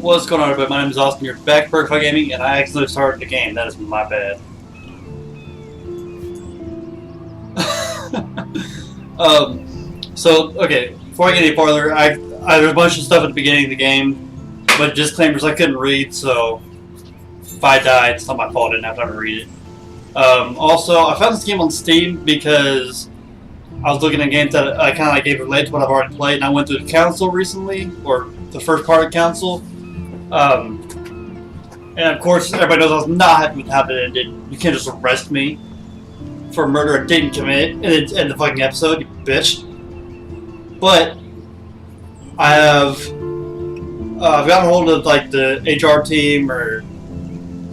What's going on, everybody? My name is Austin. You're back at BurgerFi Gaming, and I accidentally started the game. That is my bad. Okay, before I get any farther, there's a bunch of stuff at the beginning of the game, but disclaimers I couldn't read, so if I died, it's not my fault. I didn't have time to read it. Also, I found this game on Steam because I was looking at games that I kind of gave relate to what I've already played, and I went through the council recently, or the first part of council. And of course, everybody knows I was not happy with how it ended. You can't just arrest me for a murder I didn't commit and then end the fucking episode, you bitch. But I have I've gotten a hold of like the HR team or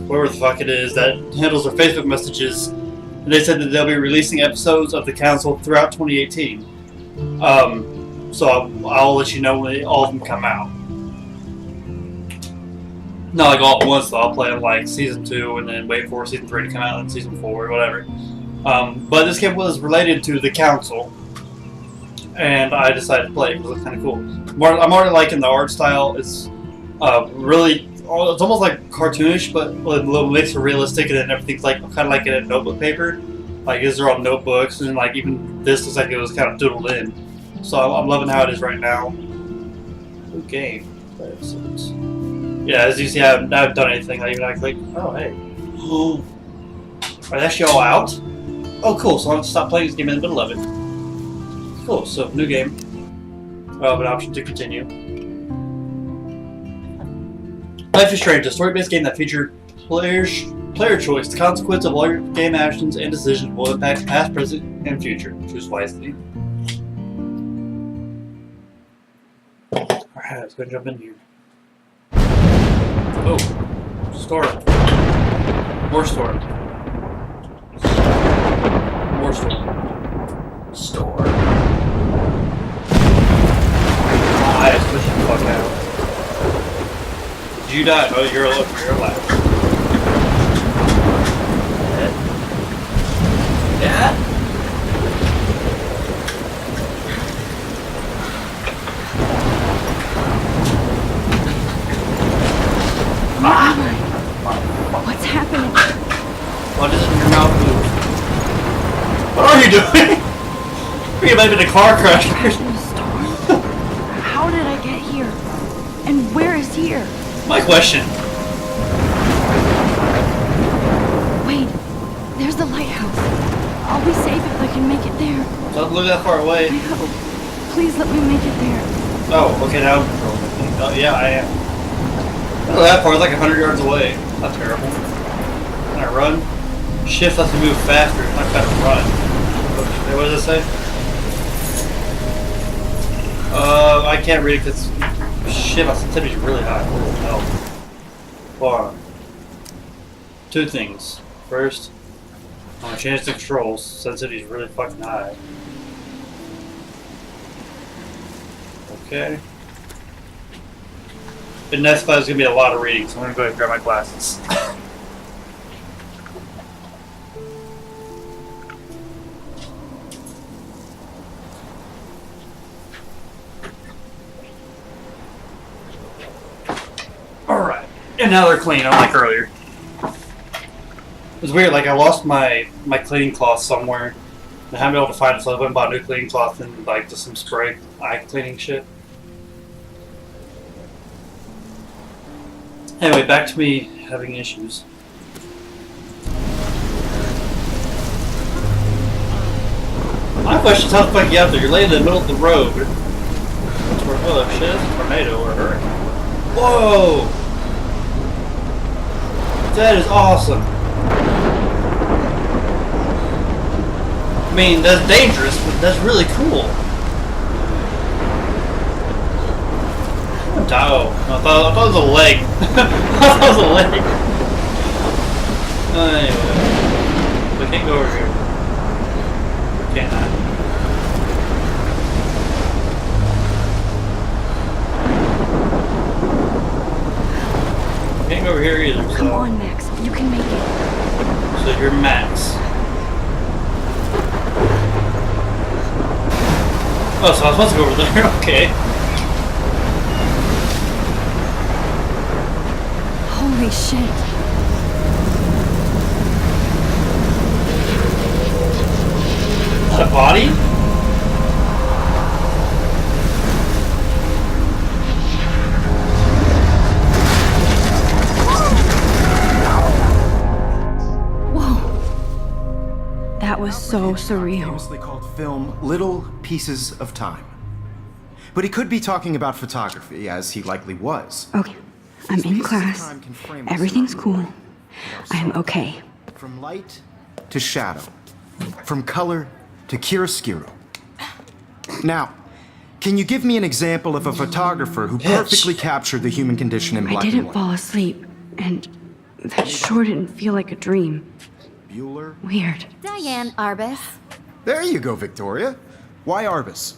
whoever the fuck it is that handles their Facebook messages, and they said that they'll be releasing episodes of the council throughout 2018. So I'll let you know when all of them come out. Not like all at once, though. I'll play them like season 2 and then wait for season 3 to come out and season 4 or whatever. But this game was related to the council, and I decided to play it because it looks kind of cool. I'm already liking the art style. It's really, it's almost like cartoonish, but with a little mix of realistic, and then everything's like kind of like in a notebook paper. Like these are all notebooks, and like even this looks like it was kind of doodled in. So I'm loving how it is right now. Good game. Yeah, as you see, I haven't done anything. I even click. Oh, hey. Oh, are they actually all out? Oh, cool. So I have to stop playing this game in the middle of it. Cool. So new game. Well, an option to continue. Life is Strange, a story-based game that features player choice. The consequence of all your game actions and decisions will impact past, present, and future. Choose wisely. Alright, let's go jump in here. Oh, storm. More storm. More storm. Storm. I just push the fuck out. Did you die? Oh, you're alive. Dad? What's happening? Why doesn't your mouth move? What are you doing? You might have been a car crash. How did I get here? And where is here? My question. Wait, there's the lighthouse. I'll be safe if I can make it there. Don't look that far away. I hope. Please let me make it there. Oh, okay, now I'm controlling. Oh, yeah, I am. Look at that part, it's like 100 yards away. Not terrible. Can I run? Shift lets me move faster. I'm not trying to run. What does it say? I can't read it because shit, my sensitivity is really high. What the hell? Hold on. Two things. First, I'm gonna change the controls. Sensitivity is really fucking high. Okay. The next class is going to be a lot of reading, so I'm going to go ahead and grab my glasses. Alright. And now they're clean, unlike earlier. It's weird, like I lost my cleaning cloth somewhere. I haven't been able to find it, so I went and bought a new cleaning cloth and like just some spray eye cleaning shit. Anyway, back to me having issues. My question is how the fuck you get out there? You're laying in the middle of the road. Oh shit, that's a tornado or a hurricane. Whoa! That is awesome. I mean, that's dangerous, but that's really cool. Oh, I thought it was a leg. I thought it was a leg. Anyway, we can't go over here. Or can I? We can't go over here either. Come on, Max. You can make it. So you're Max. Oh, so I was supposed to go over there. Okay. Holy shit. Is that a body? Whoa. That was so surreal. Famously called film Little Pieces of Time. But he could be talking about photography, as he likely was. Okay, I'm in Pieces of class. time can frame us Everything's in our cool. world. I'm okay. From light to shadow. From color to chiaroscuro. Now, can you give me an example of a photographer who perfectly captured the human condition in I black and didn't white? fall asleep, and that sure didn't feel like a dream. Bueller? Weird. Diane Arbus. There you go, Victoria. Why Arbus?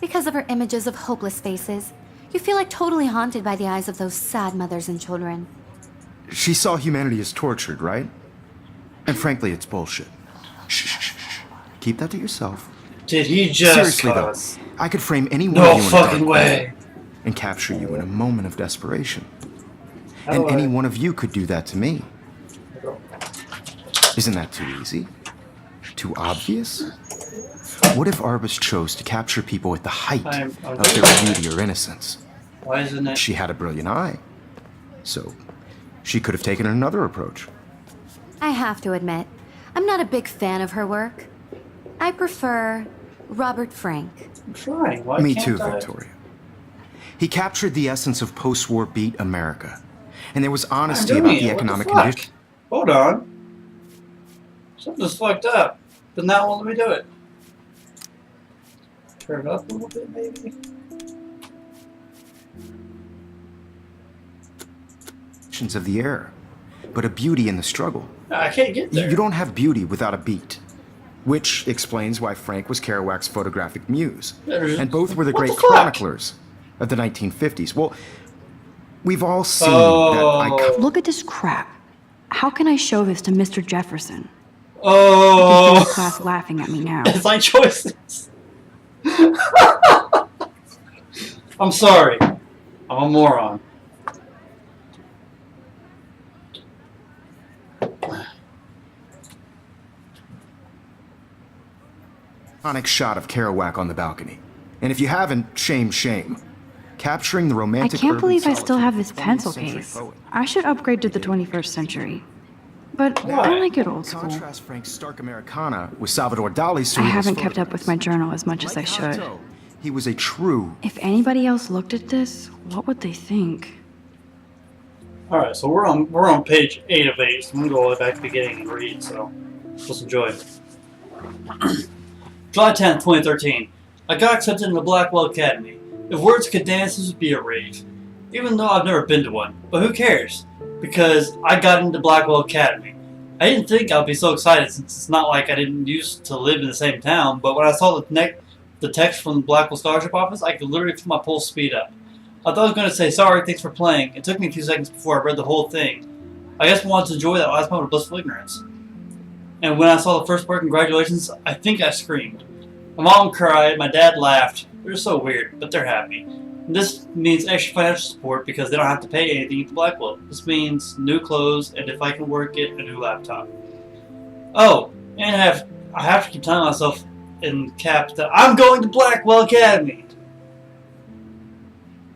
Because of her images of hopeless faces, you feel like totally haunted by the eyes of those sad mothers and children. She saw humanity as tortured, right? And frankly, it's bullshit. Shh, shh, shh, shh. Keep that to yourself. Did he just Seriously cause? though, I could frame any one No of you in a fucking dark way. room and capture you in a moment of desperation. How And do any I- one of you could do that to me. Isn't that too easy? Too obvious? What if Arbus chose to capture people at the height I'm of doing their beauty or innocence? Why isn't it? She had a brilliant eye. So, she could have taken another approach. I have to admit, I'm not a big fan of her work. I prefer Robert Frank. I'm trying. Why Me can't too, I? Victoria. He captured the essence of post-war beat America. And there was honesty I'm about doing the it. What economic the fuck? condition. Hold on. Something's fucked up. But now won't let me do it. Turn it up a little bit, maybe. Of the era, but a beauty in the struggle. I can't get there. You don't have beauty without a beat. Which explains why Frank was Kerouac's photographic muse. And both were the What great the fuck? chroniclers of the 1950s. Well, we've all seen Oh. that icon. Look at this crap. How can I show this to Mr. Jefferson? He's in Oh, class laughing at me now. it's like choices. I'm sorry. I'm a moron. Iconic shot of Kerouac on the balcony. And if you haven't, shame, shame. Capturing the I romantic can't urban believe I still solitude have of this a pencil 20th century case. poet. I should upgrade to the 21st century. But Why? I like it old school. Contrast Frank's stark Americana with Salvador Dali's I surrealist haven't kept up with my photographs. journal as much as I Like should. Cocteau, he was a true If anybody else looked at this, what would they think? All right, so we're on page 8 of 8. So I'm gonna go all the way back to the beginning and read. So just enjoy. July 10th, 2013. I got accepted in the Blackwell Academy. If words could dance, this would be a rave. Even though I've never been to one. But who cares? Because I got into Blackwell Academy. I didn't think I'd be so excited since it's not like I didn't used to live in the same town, but when I saw the text from the Blackwell Scholarship Office, I could literally feel my pulse speed up. I thought I was going to say, sorry, thanks for playing. It took me a few seconds before I read the whole thing. I just wanted to enjoy that last moment of blissful ignorance. And when I saw the first word, congratulations, I think I screamed. My mom cried, my dad laughed. They're so weird, but they're happy. And this means extra financial support because they don't have to pay anything to Blackwell. This means new clothes, and if I can work it, a new laptop. Oh, and I have to keep telling myself in caps that I'm going to Blackwell Academy.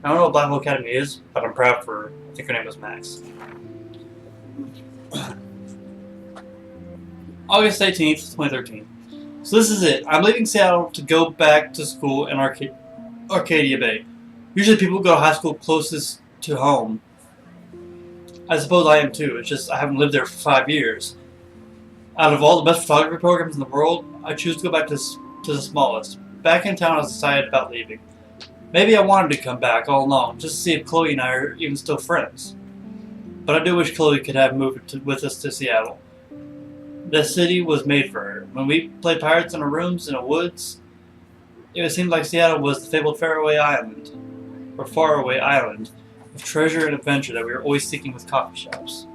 I don't know what Blackwell Academy is, but I'm proud for her. I think her name was Max. August 18th, 2013. So this is it. I'm leaving Seattle to go back to school in Arcadia Bay. Usually people go to high school closest to home. I suppose I am too. It's just I haven't lived there for 5 years. Out of all the best photography programs in the world, I choose to go back to the smallest. Back in town, I was decided about leaving. Maybe I wanted to come back all along, just to see if Chloe and I are even still friends. But I do wish Chloe could have moved with us to Seattle. The city was made for her. When we played pirates in our rooms in the woods, it seemed like Seattle was the fabled faraway island of treasure and adventure that we were always seeking with coffee shops.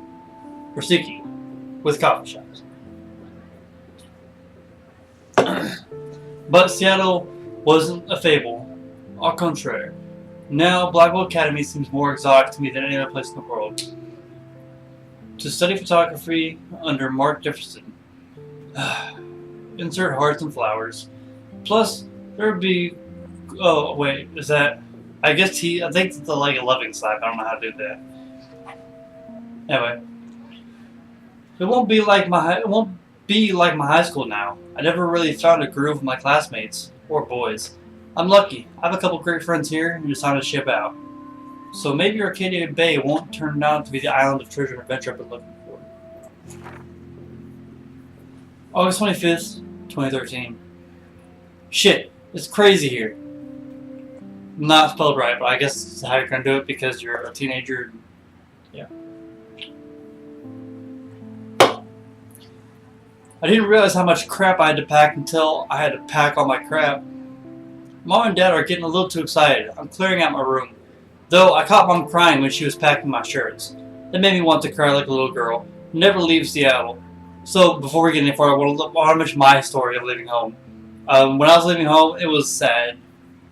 But Seattle wasn't a fable. Au contraire. Now, Blackwell Academy seems more exotic to me than any other place in the world. to study photography under Mark Jefferson. Insert hearts and flowers. Plus, there would be. Oh wait, is that? I guess I think it's like a loving slack. I don't know how to do that. Anyway, it won't be like my high school now. I never really found a groove with my classmates or boys. I'm lucky. I have a couple great friends here, and it's time to ship out. So maybe Arcadia Bay won't turn out to be the island of treasure and adventure I've been looking for. August 25th, 2013. Shit, it's crazy here. Not spelled right, but I guess it's how you're gonna do it because you're a teenager. Yeah. I didn't realize how much crap I had to pack until I had to pack all my crap. Mom and Dad are getting a little too excited. I'm clearing out my room. Though I caught Mom crying when she was packing my shirts. That made me want to cry like a little girl who never leaves Seattle. So before we get any further, I want to mention my story of leaving home. When I was leaving home, it was sad.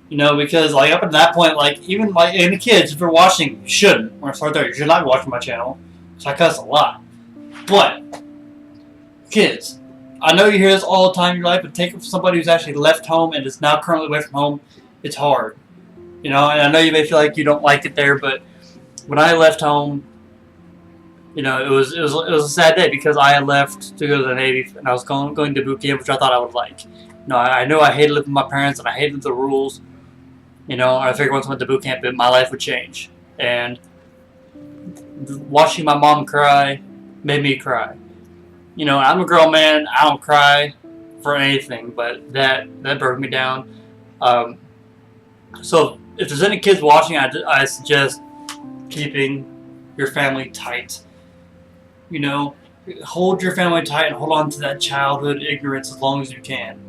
You know, because like up at that point, like even like any kids, if you're watching, you shouldn't. We're gonna start there. You should not be watching my channel. So I cuss a lot. But kids, I know you hear this all the time in your life, but take it from somebody who's actually left home and is now currently away from home. It's hard. You know, and I know you may feel like you don't like it there, but when I left home, you know, it was a sad day because I had left to go to the Navy and I was going to boot camp, which I thought I would like. You know, I knew I hated living with my parents and I hated the rules. You know, I figured once I went to boot camp, my life would change. And watching my mom cry made me cry. You know, I'm a grown man. I don't cry for anything, but that broke me down. So if there's any kids watching, I suggest keeping your family tight. You know, hold your family tight and hold on to that childhood ignorance as long as you can.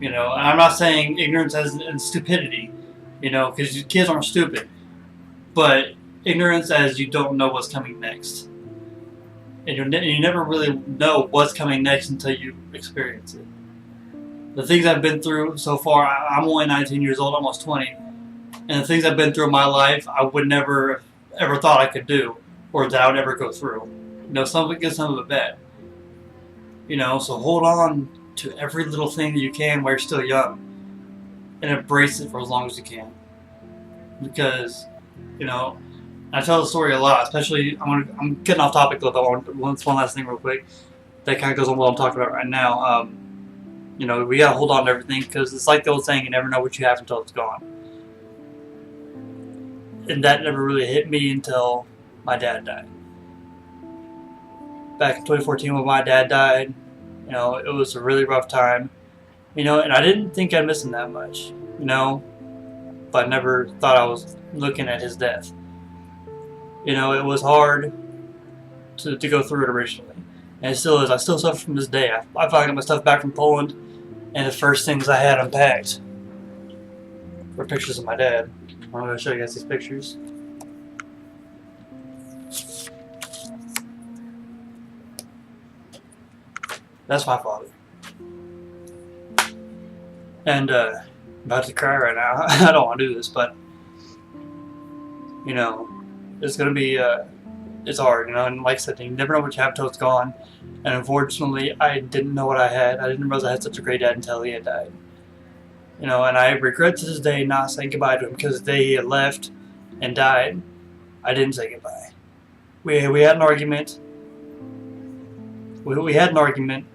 You know, and I'm not saying ignorance as in stupidity, you know, because kids aren't stupid. But ignorance as you don't know what's coming next. And you never really know what's coming next until you experience it. The things I've been through so far, I'm only 19 years old, almost 20. And the things I've been through in my life, I would never ever thought I could do. Or that I would ever go through. You know, some of it good, some of it bad. You know, so hold on to every little thing that you can while you're still young. And embrace it for as long as you can. Because, you know, I tell the story a lot, especially, I'm getting off topic a little bit. I want one last thing real quick. That kind of goes on what I'm talking about right now. You know, we gotta hold on to everything because it's like the old saying, you never know what you have until it's gone. And that never really hit me until my dad died. Back in 2014 when my dad died, you know, it was a really rough time. You know, and I didn't think I'd miss him that much, you know, but I never thought I was looking at his death. You know, it was hard to go through it originally. And it still is. I still suffer from this day. I finally got my stuff back from Poland, and the first things I had unpacked were pictures of my dad. I'm going to show you guys these pictures. That's my father. And, I'm about to cry right now. I don't want to do this, but, you know, it's going to be, it's hard, you know, and like I said, you never know what you have until it's gone. And unfortunately, I didn't know what I had. I didn't realize I had such a great dad until he had died. You know, and I regret to this day not saying goodbye to him because the day he had left and died, I didn't say goodbye. We had an argument. We had an argument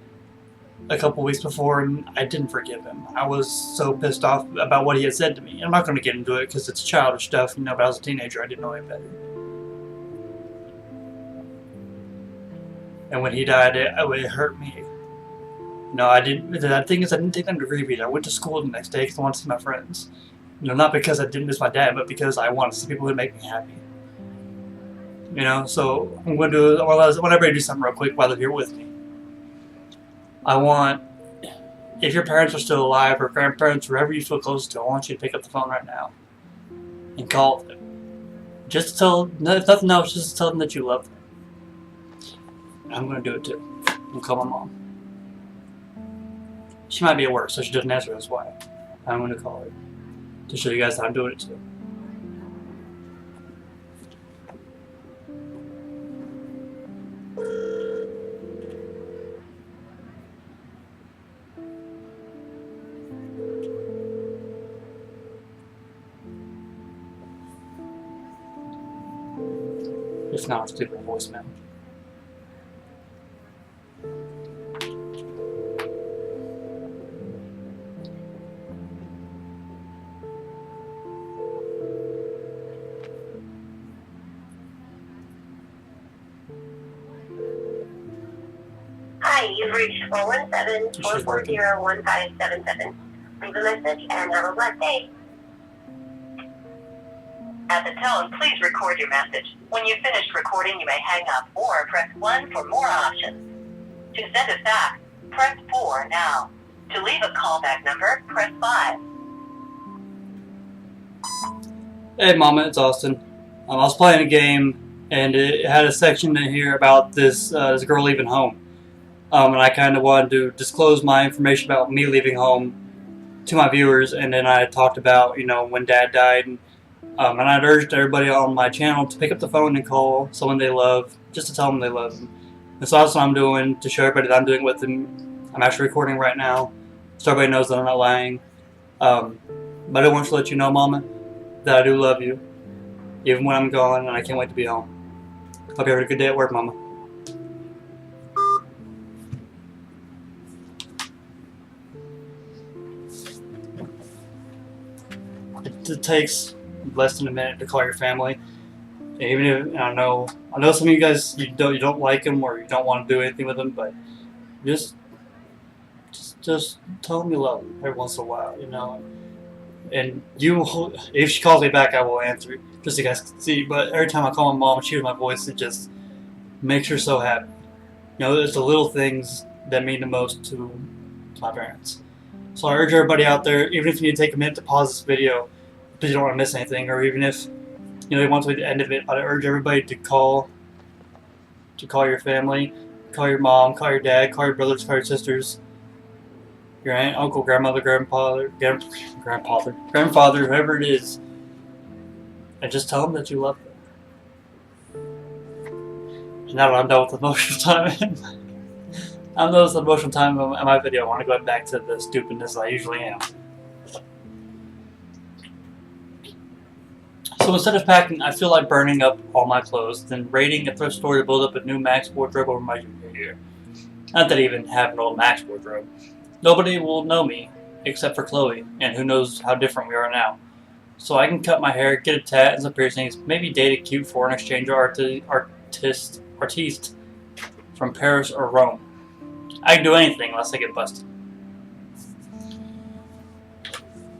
a couple weeks before, and I didn't forgive him. I was so pissed off about what he had said to me. I'm not going to get into it because it's childish stuff, you know, but I was a teenager. I didn't know any better. And when he died, it hurt me. You know, the thing is, I didn't take them to grieve either. I went to school the next day because I wanted to see my friends. You know, not because I didn't miss my dad, but because I wanted to see people who would make me happy. You know, so I'm going to I want everybody to do something real quick while they're here with me. I want, if your parents are still alive, or grandparents, whoever you feel close to, I want you to pick up the phone right now and call them. Just to tell, if nothing else, just to tell them that you love them. I'm going to do it too. I'm going to call my mom. She might be at work, so she doesn't answer, that's why. I'm going to call her to show you guys that I'm doing it too. If not, just leave a voicemail. Hi, you've reached 417-440-1577. Leave a message and have a blessed day. At the tone, please record your message. When you've finished recording, you may hang up or press 1 for more options. To send a fax, press 4 now. To leave a callback number, press 5. Hey Mama, it's Austin. I was playing a game and it had a section in here about this girl leaving home. And I kind of wanted to disclose my information about me leaving home to my viewers, and then I talked about, when Dad died, and I'd urged everybody on my channel to pick up the phone and call someone they love, just to tell them they love them. And so that's what I'm doing, to show everybody that I'm doing it with them. I'm actually recording right now, so everybody knows that I'm not lying. But I do want to let you know, Mama, that I do love you, even when I'm gone, and I can't wait to be home. Hope you have a good day at work, Mama. It takes less than a minute to call your family. Even if I know some of you guys you don't like them or you don't want to do anything with them, but just tell them you love them every once in a while, And if she calls me back, I will answer, just so you guys can see. But every time I call my mom, she hears my voice, it just makes her so happy. It's the little things that mean the most to my parents. So I urge everybody out there, even if you need to take a minute to pause this video, because you don't want to miss anything, or even if you want to wait the end of it, I urge everybody to call your family, call your mom, call your dad, call your brothers, call your sisters, your aunt, uncle, grandmother, grandfather, whoever it is, and just tell them that you love them. And now that I'm done with the emotional time, I'm done with the emotional time in my video. I want to go back to the stupidness I usually am. So instead of packing, I feel like burning up all my clothes, then raiding a thrift store to build up a new Max wardrobe over my junior year. Not that I even have an old Max wardrobe. Nobody will know me, except for Chloe, and who knows how different we are now. So I can cut my hair, get a tat and some piercings, maybe date a cute foreign exchange artiste from Paris or Rome. I can do anything unless I get busted.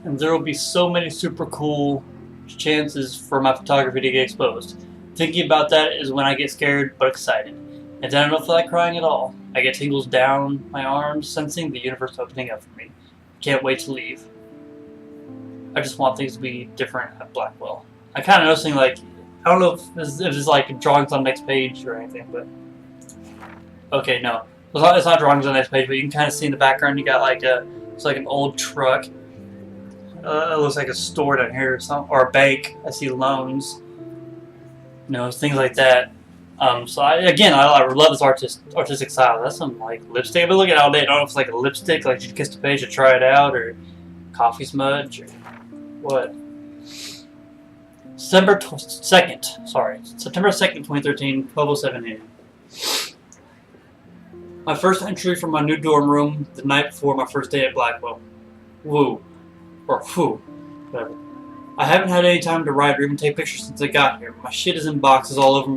And there will be so many super cool chances for my photography to get exposed. Thinking about that is when I get scared but excited. And then I don't feel like crying at all. I get tingles down my arms, sensing the universe opening up for me. Can't wait to leave. I just want things to be different at Blackwell. I kind of noticing, I don't know if this is like drawings on the next page or anything, but okay, no. It's not drawings on the next page, but you can kind of see in the background you got it's like an old truck. It looks like a store down here or a bank. I see loans. Things like that. So I love this artistic style. That's some lipstick I've been looking at all day. I don't know if it's like a lipstick, like you kissed a page to try it out, or coffee smudge, or what. September 2nd, 2013, 12:07 a.m. My first entry from my new dorm room the night before my first day at Blackwell. Woo. Or whew. Whatever. I haven't had any time to write or even take pictures since I got here. My shit is in boxes all over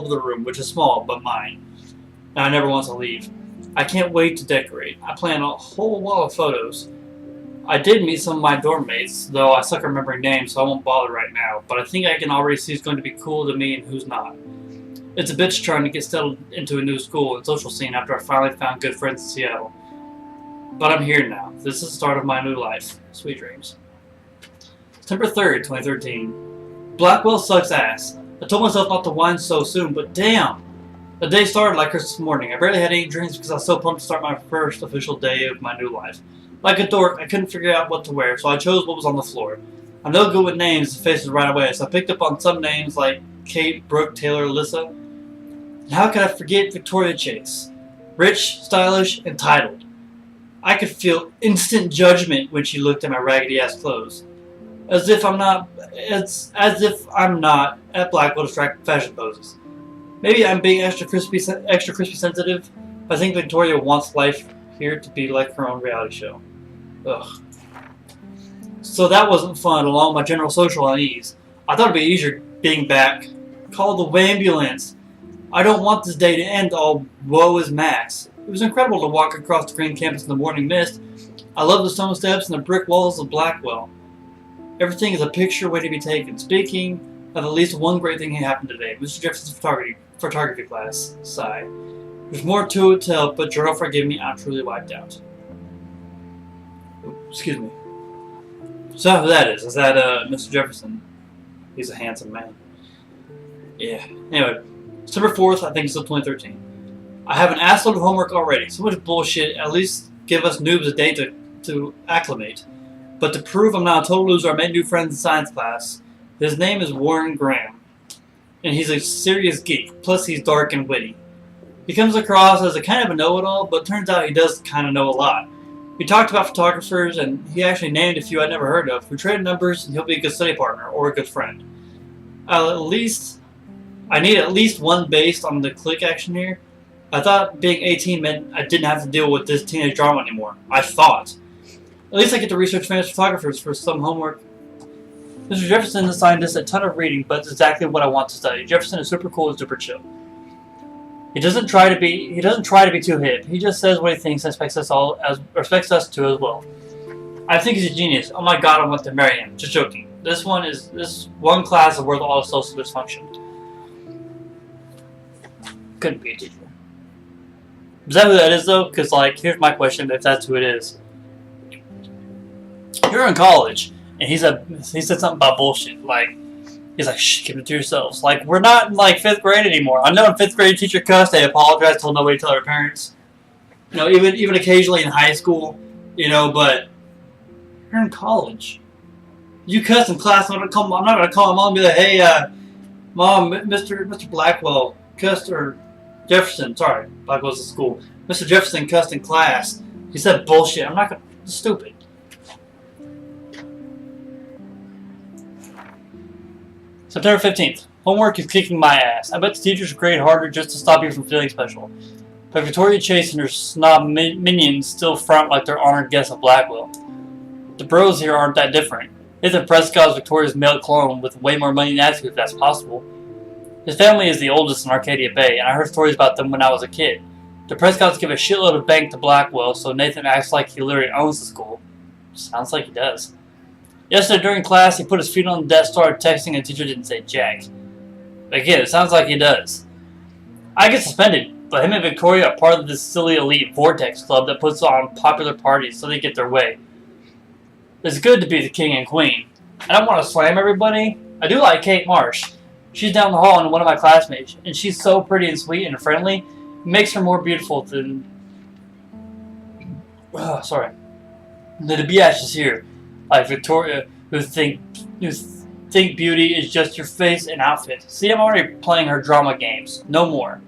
the room, which is small, but mine. And I never want to leave. I can't wait to decorate. I plan a whole wall of photos. I did meet some of my dorm mates, though I suck at remembering names, so I won't bother right now. But I think I can already see who's going to be cool to me and who's not. It's a bitch trying to get settled into a new school and social scene after I finally found good friends in Seattle. But I'm here now. This is the start of my new life. Sweet dreams. September 3rd, 2013. Blackwell sucks ass. I told myself not to whine so soon, but damn! The day started like Christmas morning. I barely had any drinks because I was so pumped to start my first official day of my new life. Like a dork, I couldn't figure out what to wear, so I chose what was on the floor. I'm no good with names and faces right away, so I picked up on some names like Kate, Brooke, Taylor, Alyssa. And how could I forget Victoria Chase? Rich, stylish, and titled. I could feel instant judgment when she looked at my raggedy-ass clothes. As if I'm not at Blackwell to distract fashion poses. Maybe I'm being extra crispy sensitive. I think Victoria wants life here to be like her own reality show. Ugh. So that wasn't fun, along with my general social unease. I thought it'd be easier being back. Call the ambulance. I don't want this day to end all woe is Max. It was incredible to walk across the green campus in the morning mist. I love the stone steps and the brick walls of Blackwell. Everything is a picture waiting to be taken. Speaking of at least one great thing that happened today, Mr. Jefferson's photography class. Sigh. There's more to it to help, but Joe forgive me, I'm truly wiped out. Excuse me. So who that is that Mr. Jefferson? He's a handsome man. Yeah. Anyway, December 4th, I think it's still 2013. I have an assload of homework already. So much bullshit. At least give us noobs a day to acclimate. But to prove I'm not a total loser, I made new friends in science class. His name is Warren Graham. And he's a serious geek. Plus he's dark and witty. He comes across as a kind of a know-it-all, but turns out he does kind of know a lot. We talked about photographers, and he actually named a few I'd never heard of. We traded numbers, and he'll be a good study partner, or a good friend. I need at least one based on the click action here. I thought being 18 meant I didn't have to deal with this teenage drama anymore. I thought. At least I get to research famous photographers for some homework. Mr. Jefferson assigned us a ton of reading, but it's exactly what I want to study. Jefferson is super cool and super chill. He doesn't try to be too hip. He just says what he thinks and expects us to as well. I think he's a genius. Oh my god, I want to marry him. Just joking. This one class is worth all the social dysfunction. Couldn't be a teacher. Is that who that is though? Because like, here's my question: if that's who it is, you're in college, and he said something about bullshit. Like, he's like, shh, keep it to yourselves. Like, we're not in like 5th grade anymore. I know in 5th grade, teacher cussed. They apologized, told nobody to tell their parents. You know, even occasionally in high school. You know, but you're in college. You cuss in class. I'm not gonna call my mom and be like, hey, mom, Mr. Blackwell cussed, or Jefferson. Sorry, Blackwell's at school. Mr. Jefferson cussed in class. He said bullshit. I'm not gonna. It's stupid. September 15th. Homework is kicking my ass. I bet the teachers grade harder just to stop you from feeling special. But Victoria Chase and her snob minions still front like they're honored guests of Blackwell. The bros here aren't that different. Nathan Prescott is Victoria's male clone with way more money than attitude, if that's possible. His family is the oldest in Arcadia Bay, and I heard stories about them when I was a kid. The Prescotts give a shitload of bank to Blackwell, so Nathan acts like he literally owns the school. Sounds like he does. Yesterday during class, he put his feet on the desk, started texting, and the teacher didn't say jack. Again, it sounds like he does. I get suspended, but him and Victoria are part of this silly elite Vortex club that puts on popular parties so they get their way. It's good to be the king and queen. I don't want to slam everybody. I do like Kate Marsh. She's down the hall and one of my classmates, and she's so pretty and sweet and friendly. It makes her more beautiful than... than the biatches here. Like Victoria, who think beauty is just your face and outfit. See, I'm already playing her drama games. No more.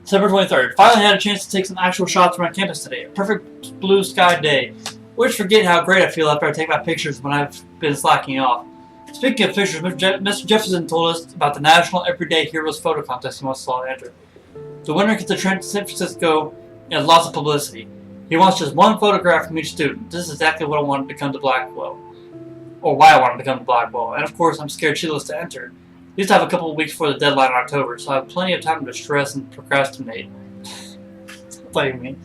December 23rd. Finally had a chance to take some actual shots from my campus today. A perfect blue sky day. Always forget how great I feel after I take my pictures when I've been slacking off. Speaking of pictures, Mr. Jefferson told us about the National Everyday Heroes Photo Contest he wants to enter. The winner gets a trip to San Francisco and lots of publicity. He wants just one photograph from each student. This is exactly what I wanted to come to Blackwell. Or why I wanted to come to Blackwell. And of course, I'm scared shitless to enter. We used to have a couple of weeks before the deadline in October, so I have plenty of time to stress and procrastinate. Blame me.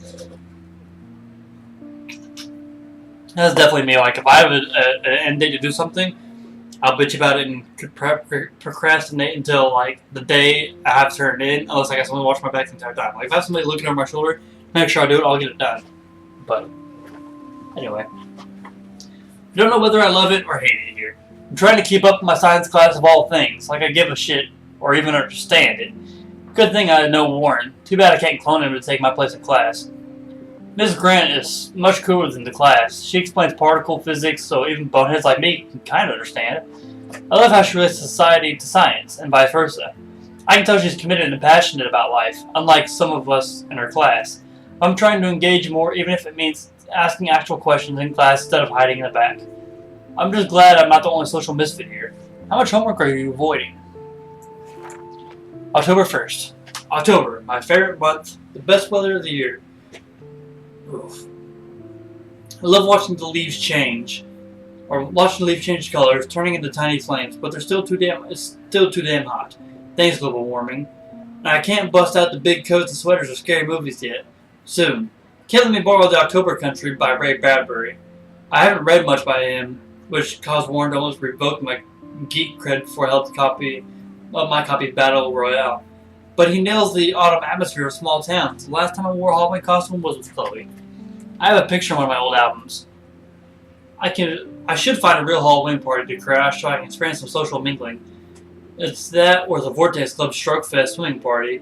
That's definitely me. Like, if I have an end date to do something, I'll bitch about it and procrastinate until, like, the day I have to turn it in, unless I got someone to watch my back the entire time. Like, if I have somebody looking over my shoulder, make sure I do it, I'll get it done. But, anyway. I don't know whether I love it or hate it here. I'm trying to keep up with my science class of all things, like I give a shit or even understand it. Good thing I know Warren. Too bad I can't clone him to take my place in class. Ms. Grant is much cooler than the class. She explains particle physics, so even boneheads like me can kind of understand it. I love how she relates society to science, and vice versa. I can tell she's committed and passionate about life, unlike some of us in her class. I'm trying to engage more, even if it means asking actual questions in class instead of hiding in the back. I'm just glad I'm not the only social misfit here. How much homework are you avoiding? October 1st. October, my favorite month, the best weather of the year. Oof. I love watching the leaves change, or watching the leaves change colors, turning into tiny flames. But it's still too damn hot. Thanks, global warming. And I can't bust out the big coats and sweaters or scary movies yet. Soon. Can't Let Me Borrow the October Country by Ray Bradbury. I haven't read much by him, which caused Warren to almost revoke my geek cred before I helped my copy of Battle Royale. But he nails the autumn atmosphere of small towns. The last time I wore a Halloween costume was with Chloe. I have a picture of one of my old albums. I should find a real Halloween party to crash so I can experience some social mingling. It's that, or the Vortex Club Stroke Fest swimming party,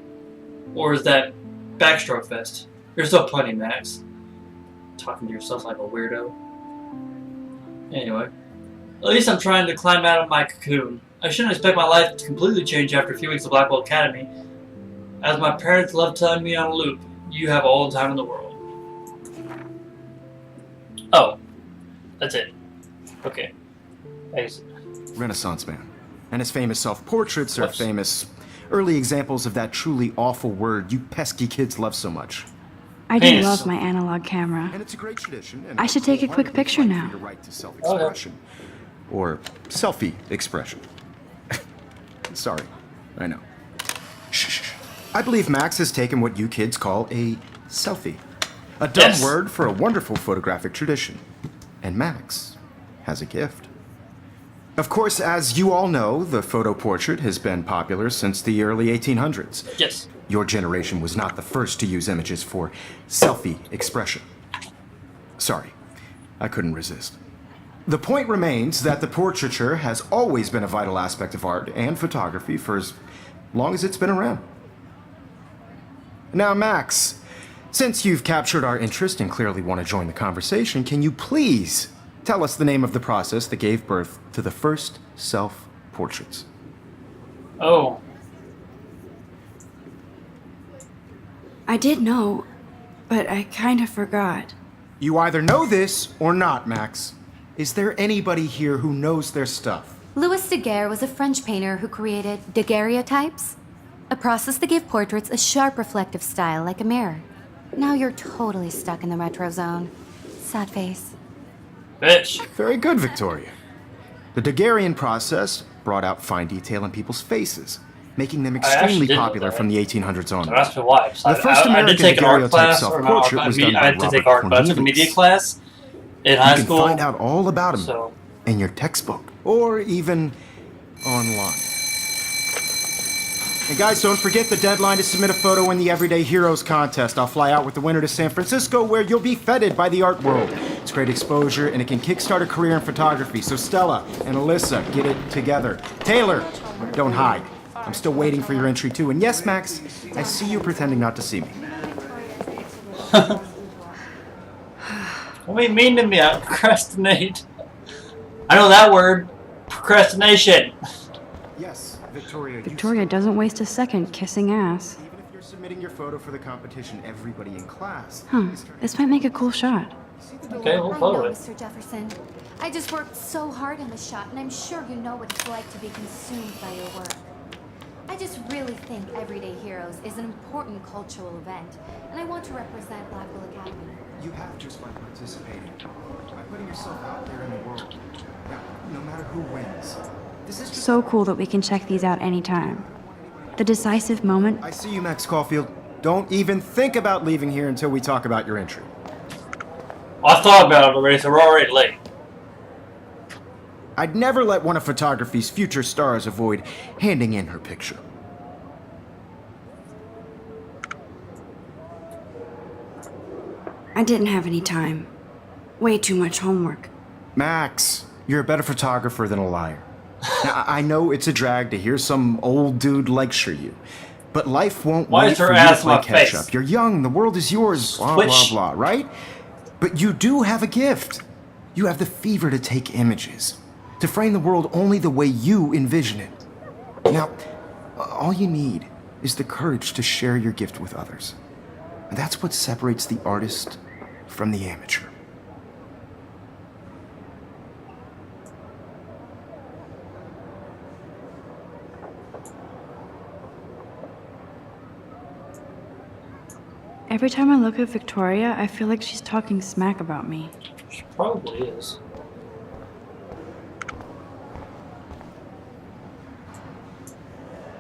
or is that Backstroke Fest? There's still plenty, Max. Talking to yourself like a weirdo. Anyway, at least I'm trying to climb out of my cocoon. I shouldn't expect my life to completely change after a few weeks of Blackwell Academy. As my parents love telling me on a loop, you have all the time in the world. Oh, that's it. Okay. Thanks. Renaissance man. And his famous self-portraits are Whoops. famous early examples of that truly awful word you pesky kids love so much. I do Penis. love my analog camera. And it's a great tradition. And I should take a quick picture now. The right to self-expression. Or selfie expression. Sorry, I know. Shh. I believe Max has taken what you kids call a selfie. A dumb Yes. word for a wonderful photographic tradition. And Max has a gift. Of course, as you all know, the photo portrait has been popular since the early 1800s. Yes. Your generation was not the first to use images for selfie expression. Sorry, I couldn't resist. The point remains that the portraiture has always been a vital aspect of art and photography for as long as it's been around. Now, Max, since you've captured our interest and clearly want to join the conversation, can you please tell us the name of the process that gave birth to the first self-portraits? Oh. I did know, but I kind of forgot. You either know this or not, Max. Is there anybody here who knows their stuff? Louis Daguerre was a French painter who created daguerreotypes, a process that gave portraits a sharp reflective style like a mirror. Now you're totally stuck in the retro zone. Sad face. Bitch. Very good, Victoria. The Daguerrean process brought out fine detail in people's faces, making them actually extremely did know popular that. from the 1800s Don't onward. ask me why. The first I did American take an art daguerreotype class, or not art self-portrait class. was done by I did take art, Robert but I took a media Cornelius. class in You high can school. find out all about him So, in your textbook, or even online. And guys, don't forget the deadline to submit a photo in the Everyday Heroes contest. I'll fly out with the winner to San Francisco, where you'll be feted by the art world. It's great exposure, and it can kickstart a career in photography. So Stella and Alyssa, get it together. Taylor, don't hide. I'm still waiting for your entry too. And yes, Max, I see you pretending not to see me. what do you mean to me? I procrastinate. I know that word. Procrastination. Yes, Victoria. Victoria doesn't waste a second kissing ass. Even if you're submitting your photo for the competition, everybody in class. This might make a cool shot. Okay, we'll I follow know, it. Mr. Jefferson. I just worked so hard on the shot, and I'm sure you know what it's like to be consumed by your work. I just really think Everyday Heroes is an important cultural event, and I want to represent Blackwell Academy. You have just by participating, by putting yourself out there in the world. Now, no matter who wins, this is just... So cool that we can check these out anytime. The decisive moment. I see you, Max Caulfield. Don't even think about leaving here until we talk about your entry. I thought about it already, so we're already late. I'd never let one of photography's future stars avoid handing in her picture. I didn't have any time. Way too much homework. Max, you're a better photographer than a liar. Now, I know it's a drag to hear some old dude lecture you, but life won't Why wait is her for you to ass in play my catch face? up. You're young, the world is yours, blah, blah, Switch. blah, right? But you do have a gift. You have the fever to take images, to frame the world only the way you envision it. Now, all you need is the courage to share your gift with others. And that's what separates the artist from the amateur. Every time I look at Victoria, I feel like she's talking smack about me. She probably is.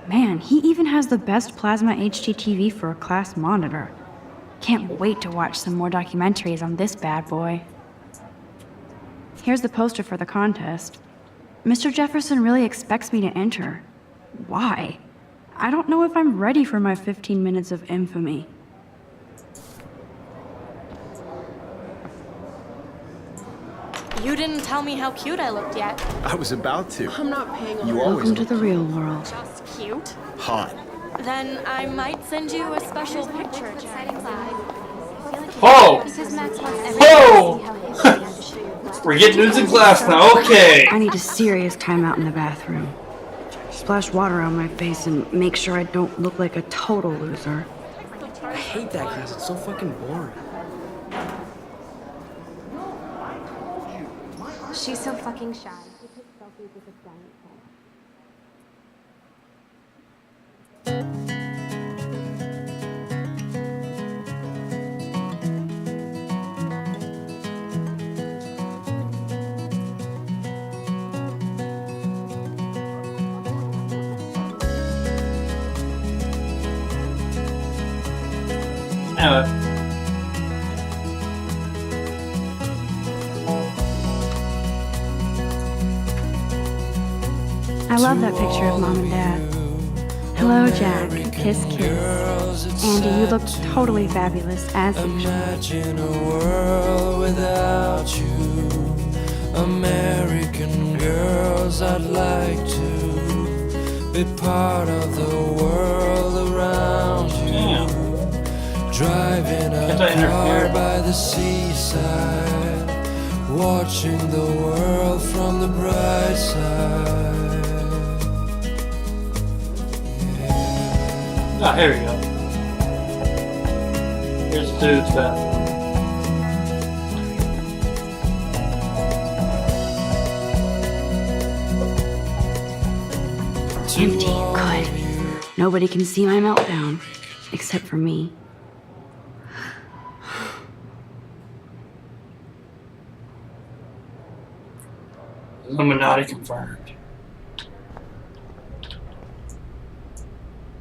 Man, he even has the best plasma HDTV for a class monitor. Can't wait to watch some more documentaries on this bad boy. Here's the poster for the contest. Mr. Jefferson really expects me to enter. Why? I don't know if I'm ready for my 15 minutes of infamy. You didn't tell me how cute I looked yet. I was about to. I'm not paying You always Welcome to the real world. Just cute? hot. Then I might send you a special picture, Jack. Oh! Because Max wants Whoa! everyone to see how his video understood. We're getting news in class now. Okay. I need a serious timeout in the bathroom. Splash water on my face and make sure I don't look like a total loser. I hate that class. It's so fucking boring. She's so fucking shy. Anyway. I love that picture of Mom and Dad. Hello, Jack. Kiss, kiss. Andy, you look totally fabulous, as usual. Imagine a world without you. American girls, I'd like to be part of the world around you. Damn. Driving Can't a I interfere? car by the seaside, watching the world from the bright side. Ah, here we go. Here's the dude's bathroom. Empty. Good. Nobody can see my meltdown. Except for me. Illuminati confirmed.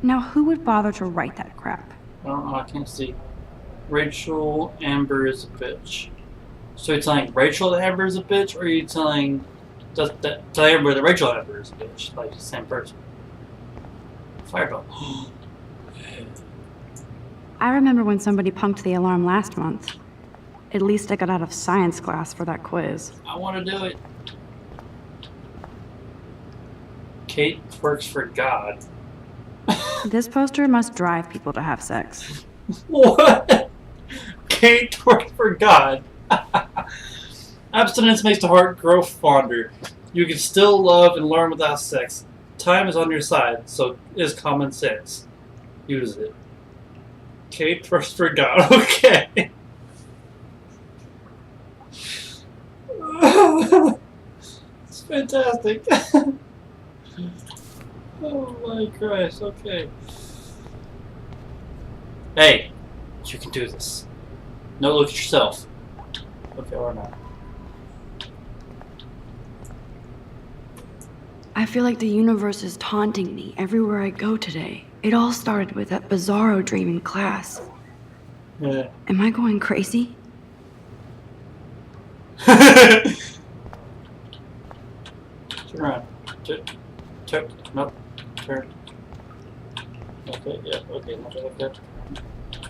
Now, who would bother to write that crap? I don't know, I can't see. Rachel Amber is a bitch. So you're telling Rachel that Amber is a bitch, or are you telling tell Amber that Rachel Amber is a bitch? Like the same person. Fireball. I remember when somebody punked the alarm last month. At least I got out of science class for that quiz. I want to do it. Kate works for God. This poster must drive people to have sex. What? Kate works for God. Abstinence makes the heart grow fonder. You can still love and learn without sex. Time is on your side, so is common sense. Use it. Kate works for God. Okay. It's fantastic. Oh my Christ, okay. Hey, you can do this. No, look at yourself. Okay, or not. I feel like the universe is taunting me everywhere I go today. It all started with that bizarro dream in class. Yeah. Am I going crazy? Turn around. Turn. Nope. Turn. Okay, yeah, okay, not like that.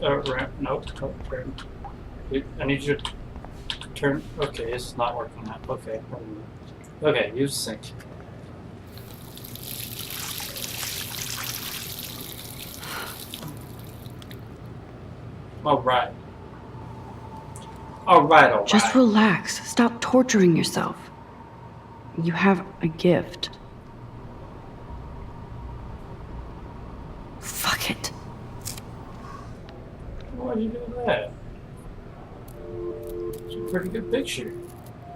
Right, nope, turn. I need you to turn. Okay, it's not working out. Okay. Okay, use sync. Alright. Alright. Just relax. Stop torturing yourself. You have a gift. Fuck it. Why do you do that? It's a pretty good picture.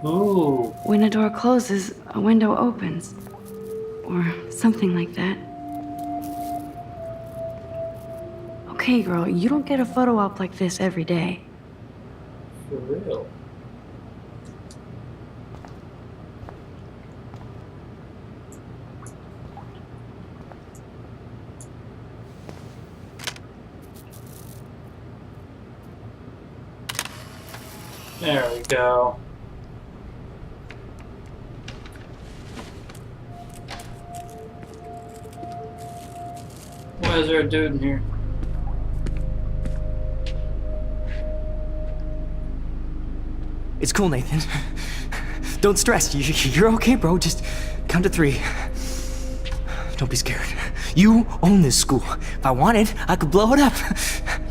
Ooh. When a door closes, a window opens. Or something like that. Okay, girl, you don't get a photo op like this every day. For real. There we go. Why is there a dude in here? It's cool, Nathan. Don't stress. You're okay, bro. Just count to 3. Don't be scared. You own this school. If I wanted, I could blow it up.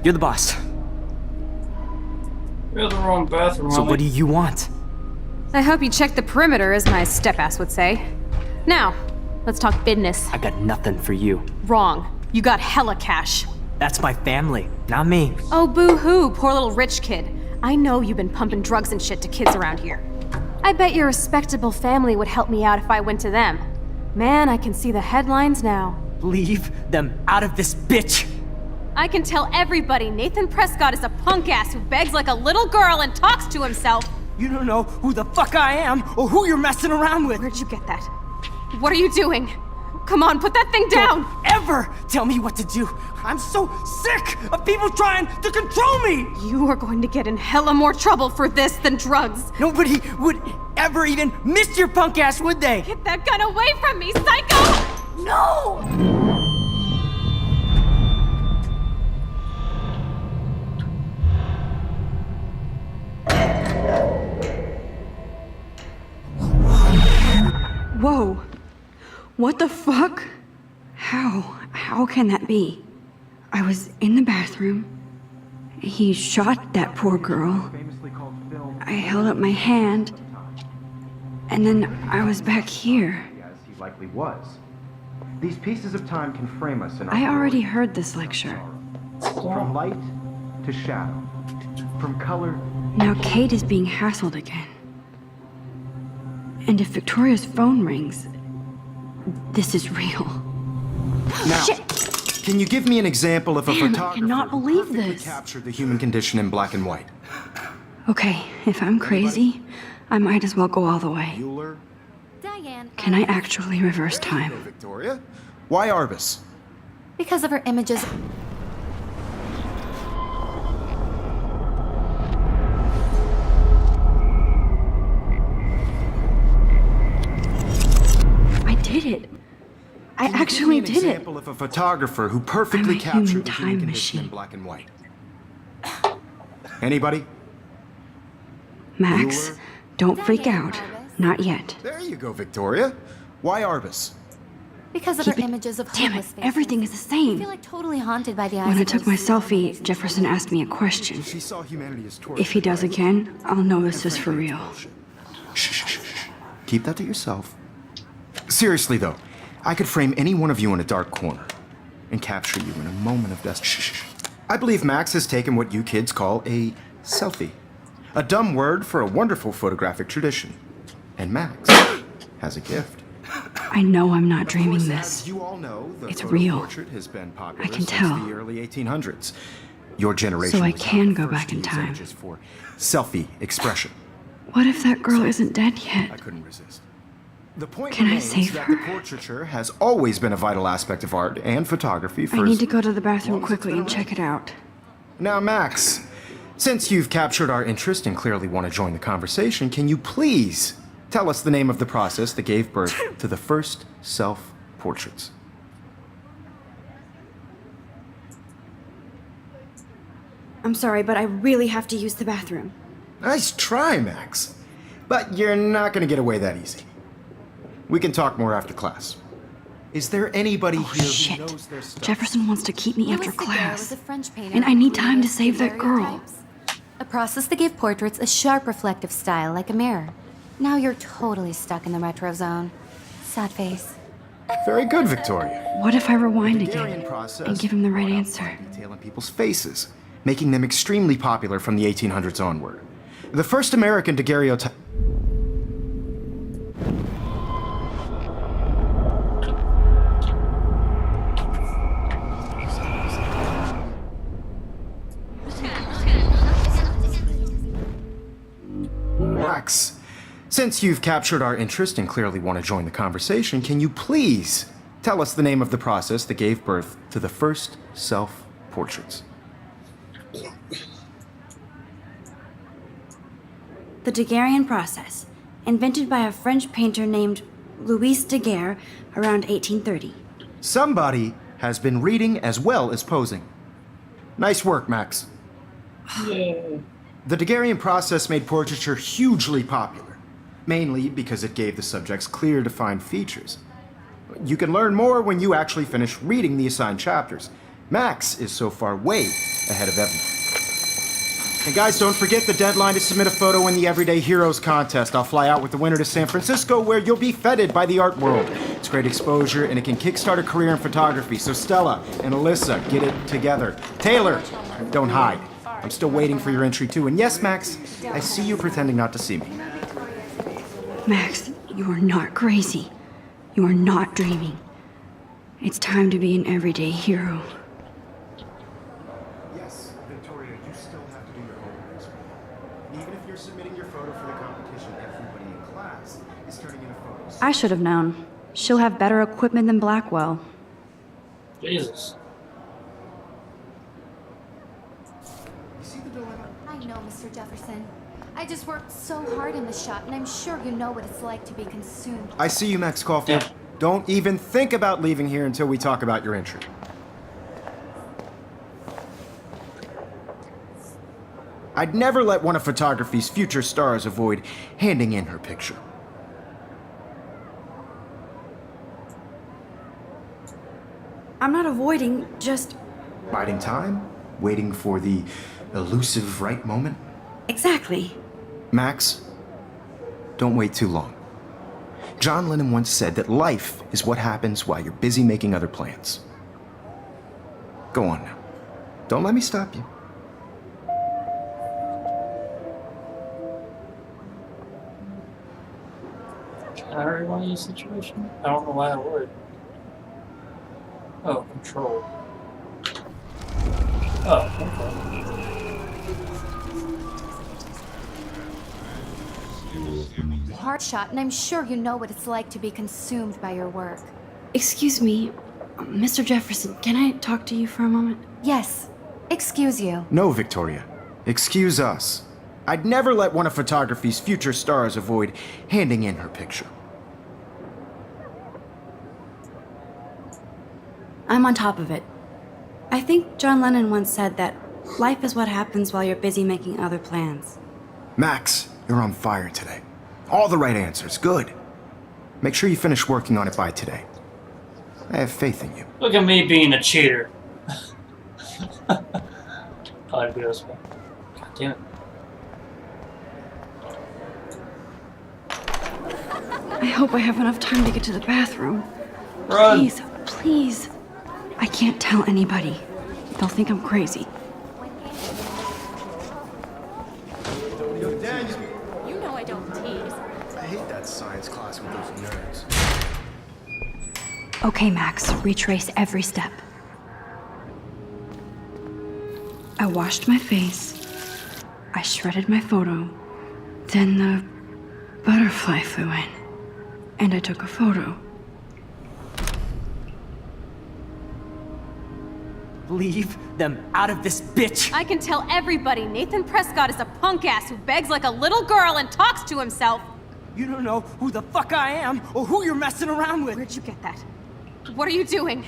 You're the boss. You're in the wrong bathroom, So homie. what do you want? I hope you checked the perimeter, as my step-ass would say. Now, let's talk business. I got nothing for you. Wrong. You got hella cash. That's my family, not me. Oh, boo-hoo, poor little rich kid. I know you've been pumping drugs and shit to kids around here. I bet your respectable family would help me out if I went to them. Man, I can see the headlines now. Leave them out of this bitch! I can tell everybody Nathan Prescott is a punk ass who begs like a little girl and talks to himself. You don't know who the fuck I am or who you're messing around with. Where'd you get that? What are you doing? Come on, put that thing down! Don't ever tell me what to do. I'm so sick of people trying to control me. You are going to get in hella more trouble for this than drugs. Nobody would ever even miss your punk ass, would they? Get that gun away from me, psycho! No! Whoa. What the fuck? How can that be? I was in the bathroom. He shot that poor girl. I held up my hand. And then I was back here. As he likely was. These pieces of time can frame us in our I already world. heard this lecture. From light to shadow. From color. Now Kate is being hassled again. And if Victoria's phone rings, this is real. Now, Shit! can you give me an example of a Man, I photographer cannot who believe perfectly this. captured the human condition in black and white? Okay, if I'm crazy, I might as well go all the way. Bueller? Diane. Can I actually reverse time? Victoria? Why Arbus? Because of her images. I did it. I Can you actually give me an did it. example of a photographer who perfectly I'm a captured human the time human condition in machine. black and white. Anybody? Max, Bueller? don't freak Diane out. Arbus. Not yet. There you go, Victoria. Why Arbus? Because of Keep her it- images of Damn it, homeless faces. everything is the I same. feel like totally haunted by the eyes When I of took my those selfie, Jefferson asked me a question. She saw humanity as torture. If he does again, I'll know this is for real. Shh, shh, shh, shh. Keep that to yourself. Seriously, though, I could frame any one of you in a dark corner and capture you in a moment of death. Shh, shh, shh. I believe Max has taken what you kids call a selfie. A dumb word for a wonderful photographic tradition. And Max has a gift. I know I'm not Of dreaming course, this. As you all know, the It's photo real. portrait has been popular I can since tell. the early 1800s. Your generation So I was not can the go first back to in use time. images for selfie expression. What if that girl isn't dead I yet? couldn't resist. The point Can I remains save that her? the portraiture has always been a vital aspect of art and photography for I need as to go to the bathroom long as it's quickly been and check it out. Now, Max, since you've captured our interest and clearly want to join the conversation, can you please tell us the name of the process that gave birth to the first self-portraits? I'm sorry, but I really have to use the bathroom. Nice try, Max. But you're not going to get away that easy. We can talk more after class. Is there anybody Oh, here shit. who knows their stuff? Jefferson wants to keep me Louis after Daguerre class. was a French painter And I need who time to created save that girl. daguerreotypes. A process that gave portraits a sharp reflective style like a mirror. Now you're totally stuck in the retro zone. Sad face. Very good, Victoria. What if I rewind Daguerrean again process and give him the right brought out answer? fine detail in people's faces, making them extremely popular from the 1800s onward. The first American daguerreotype. Since you've captured our interest and clearly want to join the conversation, can you please tell us the name of the process that gave birth to the first self-portraits? The Daguerrean process, invented by a French painter named Louis Daguerre around 1830. Somebody has been reading as well as posing. Nice work, Max. Yay. The Daguerrean process made portraiture hugely popular, mainly because it gave the subjects clear, defined features. You can learn more when you actually finish reading the assigned chapters. Max is so far way ahead of everyone. And guys, don't forget the deadline to submit a photo in the Everyday Heroes contest. I'll fly out with the winner to San Francisco, where you'll be feted by the art world. It's great exposure, and it can kickstart a career in photography. So Stella and Alyssa, get it together. Taylor, don't hide. I'm still waiting for your entry too. And yes, Max, I see you pretending not to see me. Max, you are not crazy. You are not dreaming. It's time to be an everyday hero. Yes, Victoria, you still have to do your homework. Even if you're submitting your photo for the competition, everybody in class is turning in a photo. I should have known. She'll have better equipment than Blackwell. Jesus. You see the dilemma? I know, Mr. Jefferson. I just worked so hard in the shot, and I'm sure you know what it's like to be consumed. I see you, Max Caulfield. Yeah. Don't even think about leaving here until we talk about your entry. I'd never let one of photography's future stars avoid handing in her picture. I'm not avoiding, just... Biding time? Waiting for the elusive right moment? Exactly. Max, don't wait too long. John Lennon once said that life is what happens while you're busy making other plans. Go on now. Don't let me stop you. Can I rewind this situation? I don't know why I would. Oh, control. Oh, okay. Hard shot, and I'm sure you know what it's like to be consumed by your work. Excuse me, Mr. Jefferson, can I talk to you for a moment? Yes. Excuse you. No, Victoria. Excuse us. I'd never let one of photography's future stars avoid handing in her picture. I'm on top of it. I think John Lennon once said that life is what happens while you're busy making other plans. Max, you're on fire today. All the right answers. Good. Make sure you finish working on it by today. I have faith in you. Look at me being a cheater. God damn it. I hope I have enough time to get to the bathroom. Run. Please, please. I can't tell anybody. They'll think I'm crazy. You know I don't tease. I hate that science class with those nerds. Okay, Max, retrace every step. I washed my face. I shredded my photo. Then the butterfly flew in. And I took a photo. Leave them out of this bitch! I can tell everybody Nathan Prescott is a punk ass who begs like a little girl and talks to himself. You don't know who the fuck I am or who you're messing around with. Where'd you get that? What are you doing?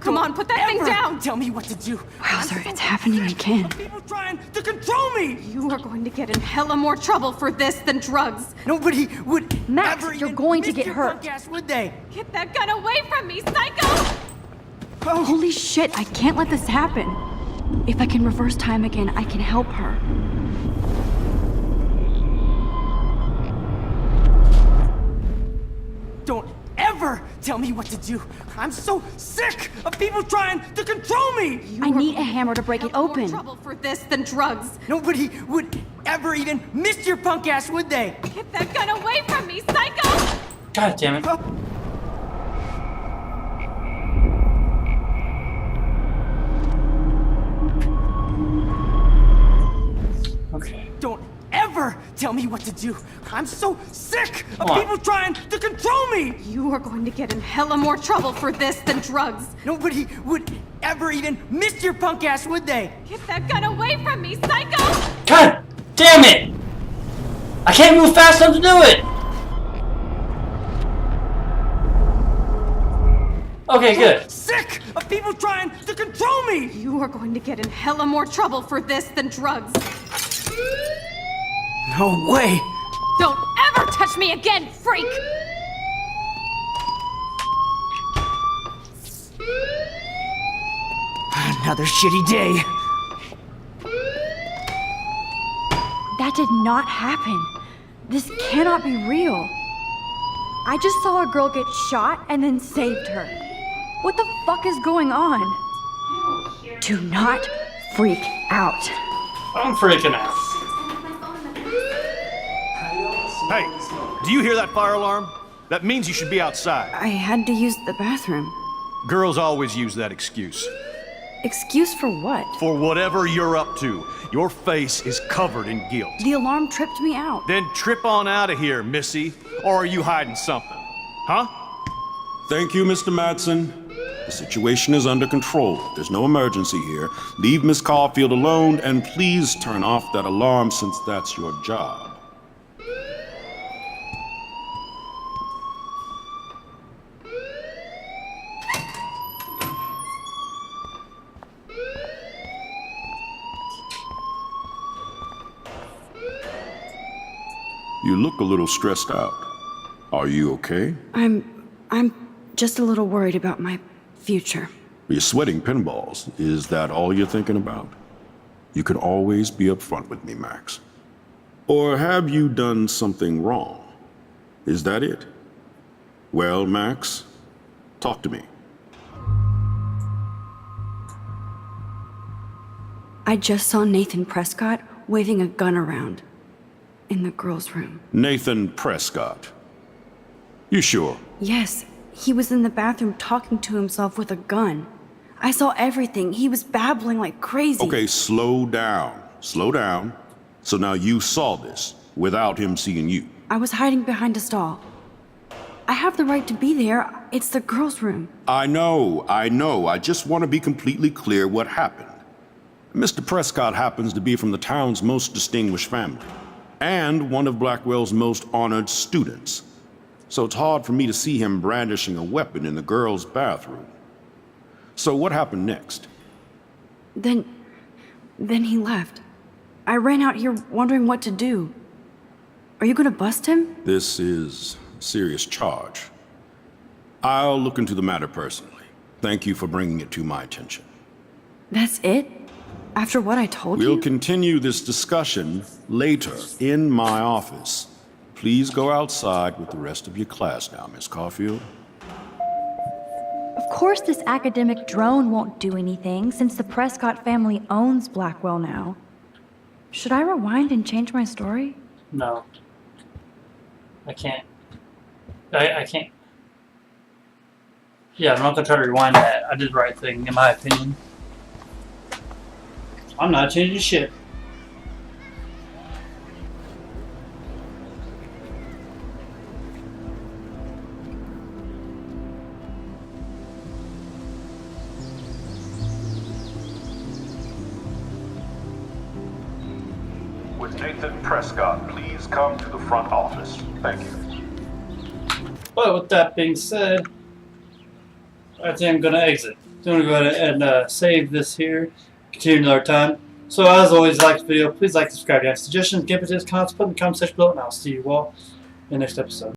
Come on, put that thing down! Tell me what to do. Wowzer, it's happening again. People trying to control me! You are going to get in hella more trouble for this than drugs. Nobody would Max, ever you're even going to miss get your hurt. punk ass, would they? Get that gun away from me, psycho! Oh, Holy shit, I can't let this happen. If I can reverse time again, I can help her. don't ever tell me what to do. I'm so sick of people trying to control me. I need a hammer to break it Hella more open. trouble for this than drugs. Nobody would ever even miss your punk ass, would they? Get that gun away from me, psycho! God damn it. Don't ever tell me what to do. I'm so sick of Come on. people trying to control me! You are going to get in hella more trouble for this than drugs. Nobody would ever even miss your punk ass, would they? Get that gun away from me, psycho! God damn it! I can't move fast enough to do it! Okay, good. Sick of people trying to control me! You are going to get in hella more trouble for this than drugs. No way! Don't ever touch me again, freak! Another shitty day. That did not happen. This cannot be real. I just saw a girl get shot and then saved her. What the fuck is going on? Do not freak out. I'm freaking out. Hey, do you hear that fire alarm? That means you should be outside. I had to use the bathroom. Girls always use that excuse. Excuse for what? For whatever you're up to, your face is covered in guilt. The alarm tripped me out. Then trip on out of here, Missy. Or are you hiding something? Huh? Thank you, Mr. Madsen. The situation is under control. There's no emergency here. Leave Miss Caulfield alone, and please turn off that alarm since that's your job. You look a little stressed out. Are you okay? I'm just a little worried about my future. You're sweating pinballs. Is that all you're thinking about? You can always be upfront with me, Max. Or have you done something wrong? Is that it? Well, Max, talk to me. I just saw Nathan Prescott waving a gun around in the girls' room. Nathan Prescott. You sure? Yes, he was in the bathroom talking to himself with a gun. I saw everything. He was babbling like crazy. Okay, slow down. Slow down. So now you saw this without him seeing you. I was hiding behind a stall. I have the right to be there. It's the girls' room. I know. I just want to be completely clear what happened. Mr. Prescott happens to be from the town's most distinguished family, and one of Blackwell's most honored students. So it's hard for me to see him brandishing a weapon in the girls' bathroom. So what happened next? Then he left. I ran out here wondering what to do. Are you gonna bust him? This is a serious charge. I'll look into the matter personally. Thank you for bringing it to my attention. That's it? After what I told you? We'll continue this discussion later in my office. Please go outside with the rest of your class now, Miss Caulfield. Of course this academic drone won't do anything since the Prescott family owns Blackwell now. Should I rewind and change my story? No. I can't. I can't. Yeah, I'm not gonna try to rewind that. I did the right thing, in my opinion. I'm not changing shit. With Nathan Prescott, please come to the front office. Thank you. But with that being said, I think I'm gonna exit. So I'm gonna go ahead and save this here. Continue another time. So as always, like the video, please like, subscribe. If you have suggestions, give it to us, comments, put in the comment section below, and I'll see you all in the next episode.